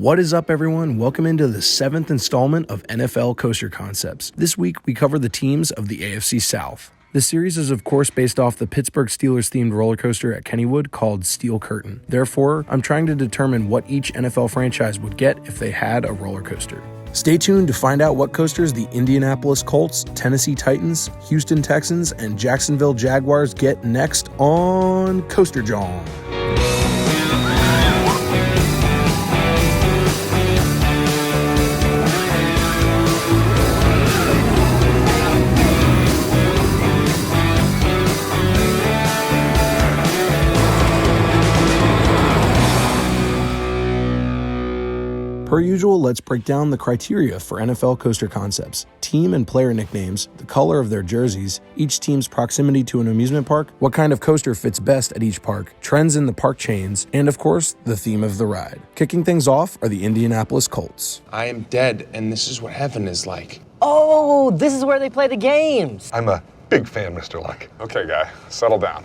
What is up, everyone? Welcome into the 7th installment of NFL Coaster Concepts. This week, we cover the teams of the AFC South. The series is, of course, based off the Pittsburgh Steelers-themed roller coaster at Kennywood called Steel Curtain. Therefore, I'm trying to determine what each NFL franchise would get if they had a roller coaster. Stay tuned to find out what coasters the Indianapolis Colts, Tennessee Titans, Houston Texans, and Jacksonville Jaguars get next on Coaster Jawn. Per usual, let's break down the criteria for NFL coaster concepts: team and player nicknames, the color of their jerseys, each team's proximity to an amusement park, what kind of coaster fits best at each park, trends in the park chains, and of course, the theme of the ride. Kicking things off are the Indianapolis Colts. I am dead, and this is what heaven is like. Oh, this is where they play the games. I'm a big fan, Mr. Luck. Okay, guy, settle down.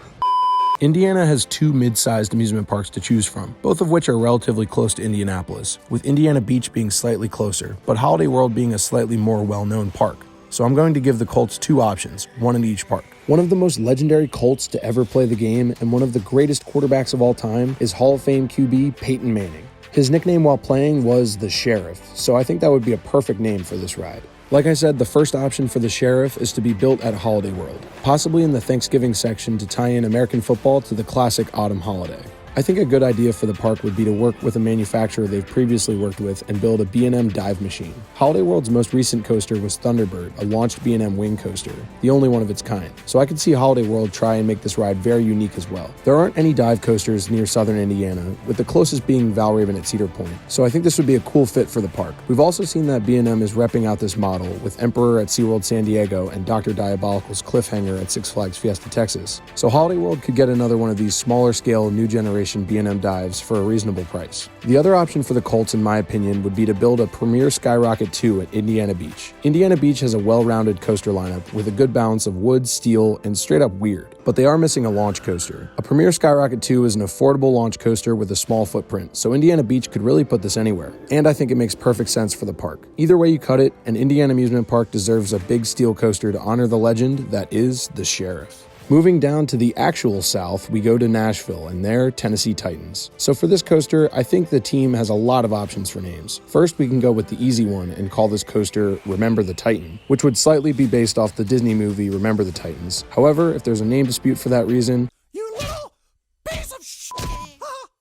Indiana has two mid-sized amusement parks to choose from, both of which are relatively close to Indianapolis, with Indiana Beach being slightly closer, but Holiday World being a slightly more well-known park. So I'm going to give the Colts two options, one in each park. One of the most legendary Colts to ever play the game and one of the greatest quarterbacks of all time is Hall of Fame QB Peyton Manning. His nickname while playing was the Sheriff, so I think that would be a perfect name for this ride. Like I said, the first option for the Sheriff is to be built at Holiday World, possibly in the Thanksgiving section to tie in American football to the classic autumn holiday. I think a good idea for the park would be to work with a manufacturer they've previously worked with and build a B&M dive machine. Holiday World's most recent coaster was Thunderbird, a launched B&M wing coaster, the only one of its kind. So I could see Holiday World try and make this ride very unique as well. There aren't any dive coasters near southern Indiana, with the closest being Valraven at Cedar Point, so I think this would be a cool fit for the park. We've also seen that B&M is repping out this model, with Emperor at SeaWorld San Diego and Dr. Diabolical's Cliffhanger at Six Flags Fiesta, Texas. So Holiday World could get another one of these smaller scale, new generation B&M dives for a reasonable price. The other option for the Colts, in my opinion, would be to build a Premier Skyrocket 2 at Indiana Beach. Indiana Beach has a well-rounded coaster lineup with a good balance of wood, steel, and straight up weird, but they are missing a launch coaster. A Premier Skyrocket 2 is an affordable launch coaster with a small footprint, so Indiana Beach could really put this anywhere, and I think it makes perfect sense for the park. Either way you cut it, an Indiana amusement park deserves a big steel coaster to honor the legend that is the Sheriff. Moving down to the actual South, we go to Nashville and their Tennessee Titans. So for this coaster, I think the team has a lot of options for names. First, we can go with the easy one and call this coaster Remember the Titan, which would slightly be based off the Disney movie Remember the Titans. However, if there's a name dispute for that reason, You little piece of shit!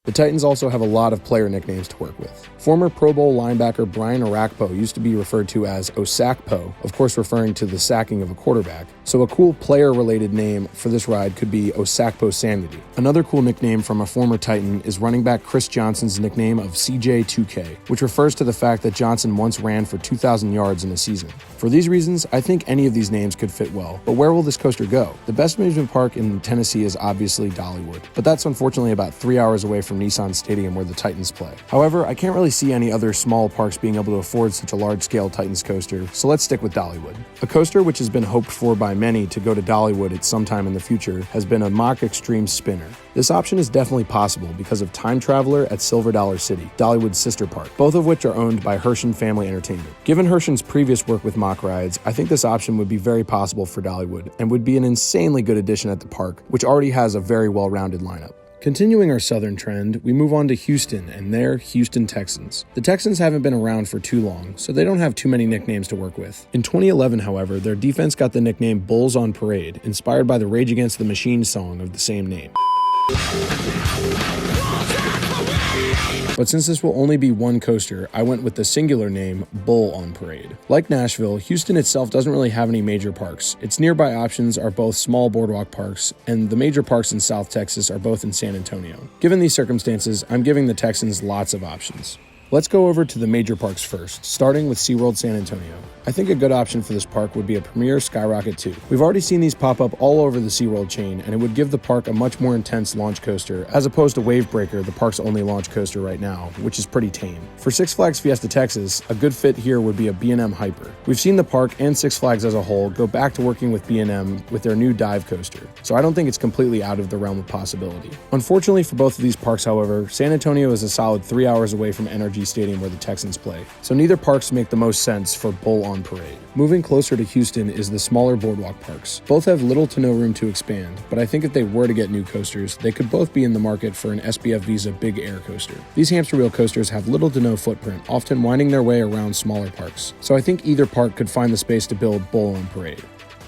the Titans also have a lot of player nicknames to work with. Former Pro Bowl linebacker Brian Orakpo used to be referred to as Osakpo, of course referring to the sacking of a quarterback. So a cool player-related name for this ride could be Osakpo Sanity. Another cool nickname from a former Titan is running back Chris Johnson's nickname of CJ2K, which refers to the fact that Johnson once ran for 2,000 yards in a season. For these reasons, I think any of these names could fit well. But where will this coaster go? The best amusement park in Tennessee is obviously Dollywood, but that's unfortunately about 3 hours away from Nissan Stadium where the Titans play. However, I can't really see any other small parks being able to afford such a large-scale Titans coaster, so let's stick with Dollywood. A coaster which has been hoped for by many to go to Dollywood at some time in the future has been a Mach Extreme Spinner. This option is definitely possible because of Time Traveler at Silver Dollar City, Dollywood's sister park, both of which are owned by Herschend Family Entertainment. Given Herschend's previous work with Mach rides, I think this option would be very possible for Dollywood and would be an insanely good addition at the park, which already has a very well-rounded lineup. Continuing our southern trend, we move on to Houston and their Houston Texans. The Texans haven't been around for too long, so they don't have too many nicknames to work with. In 2011, however, their defense got the nickname Bulls on Parade, inspired by the Rage Against the Machine song of the same name. But since this will only be one coaster, I went with the singular name Bull on Parade. Like Nashville, Houston itself doesn't really have any major parks. Its nearby options are both small boardwalk parks, and the major parks in South Texas are both in San Antonio. Given these circumstances, I'm giving the Texans lots of options. Let's go over to the major parks first, starting with SeaWorld San Antonio. I think a good option for this park would be a Premier Skyrocket 2. We've already seen these pop up all over the SeaWorld chain, and it would give the park a much more intense launch coaster, as opposed to Wavebreaker, the park's only launch coaster right now, which is pretty tame. For Six Flags Fiesta Texas, a good fit here would be a B&M Hyper. We've seen the park and Six Flags as a whole go back to working with B&M with their new dive coaster, so I don't think it's completely out of the realm of possibility. Unfortunately for both of these parks, however, San Antonio is a solid 3 hours away from NRG Energy Stadium where the Texans play, so neither parks make the most sense for Bull on Parade. Moving closer to Houston is the smaller boardwalk parks. Both have little to no room to expand, but I think if they were to get new coasters, they could both be in the market for an SBF Visa Big Air coaster. These hamster wheel coasters have little to no footprint, often winding their way around smaller parks, so I think either park could find the space to build Bull on Parade.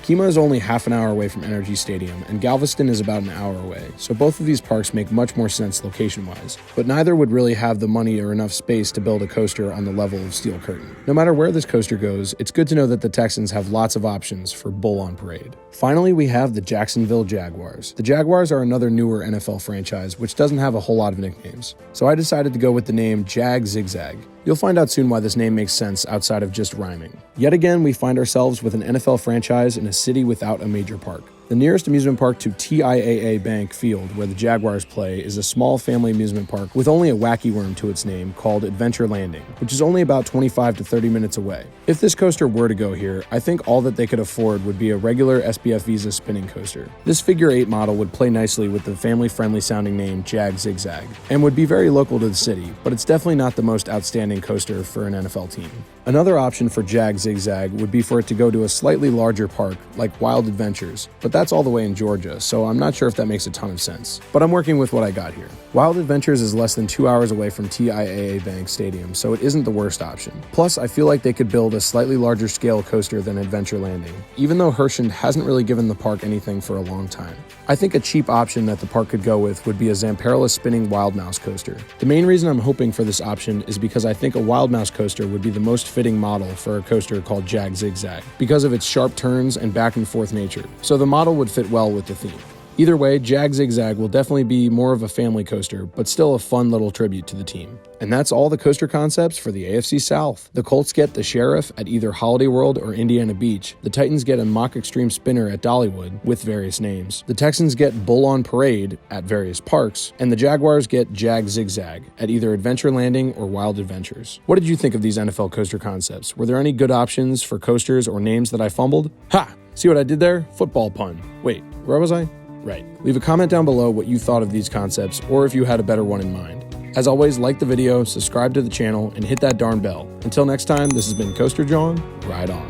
Kemah is only half an hour away from Energy Stadium, and Galveston is about an hour away, so both of these parks make much more sense location-wise, but neither would really have the money or enough space to build a coaster on the level of Steel Curtain. No matter where this coaster goes, it's good to know that the Texans have lots of options for Bull on Parade. Finally, we have the Jacksonville Jaguars. The Jaguars are another newer NFL franchise, which doesn't have a whole lot of nicknames, so I decided to go with the name Jag Zigzag. You'll find out soon why this name makes sense outside of just rhyming. Yet again, we find ourselves with an NFL franchise in a city without a major park. The nearest amusement park to TIAA Bank Field, where the Jaguars play, is a small family amusement park with only a wacky worm to its name called Adventure Landing, which is only about 25 to 30 minutes away. If this coaster were to go here, I think all that they could afford would be a regular SBF Visa spinning coaster. This figure 8 model would play nicely with the family-friendly sounding name Jag Zigzag, and would be very local to the city, but it's definitely not the most outstanding coaster for an NFL team. Another option for Jag Zigzag would be for it to go to a slightly larger park, like Wild Adventures, but that's all the way in Georgia, so I'm not sure if that makes a ton of sense. But I'm working with what I got here. Wild Adventures is less than 2 hours away from TIAA Bank Stadium, so it isn't the worst option. Plus, I feel like they could build a slightly larger scale coaster than Adventure Landing, even though Hershend hasn't really given the park anything for a long time. I think a cheap option that the park could go with would be a Zamperla spinning Wild Mouse coaster. The main reason I'm hoping for this option is because I think a Wild Mouse coaster would be the most fitting model for a coaster called Jag Zigzag, because of its sharp turns and back and forth nature, so the model would fit well with the theme. Either way, Jag Zigzag will definitely be more of a family coaster, but still a fun little tribute to the team. And that's all the coaster concepts for the AFC South. The Colts get the Sheriff at either Holiday World or Indiana Beach. The Titans get a Mock Extreme Spinner at Dollywood, with various names. The Texans get Bull on Parade at various parks. And the Jaguars get Jag Zigzag at either Adventure Landing or Wild Adventures. What did you think of these NFL coaster concepts? Were there any good options for coasters or names that I fumbled? Ha! See what I did there? Football pun. Wait, where was I? Right. Leave a comment down below what you thought of these concepts, or if you had a better one in mind. As always, like the video, subscribe to the channel, and hit that darn bell. Until next time, this has been Coaster Jawn. Ride on.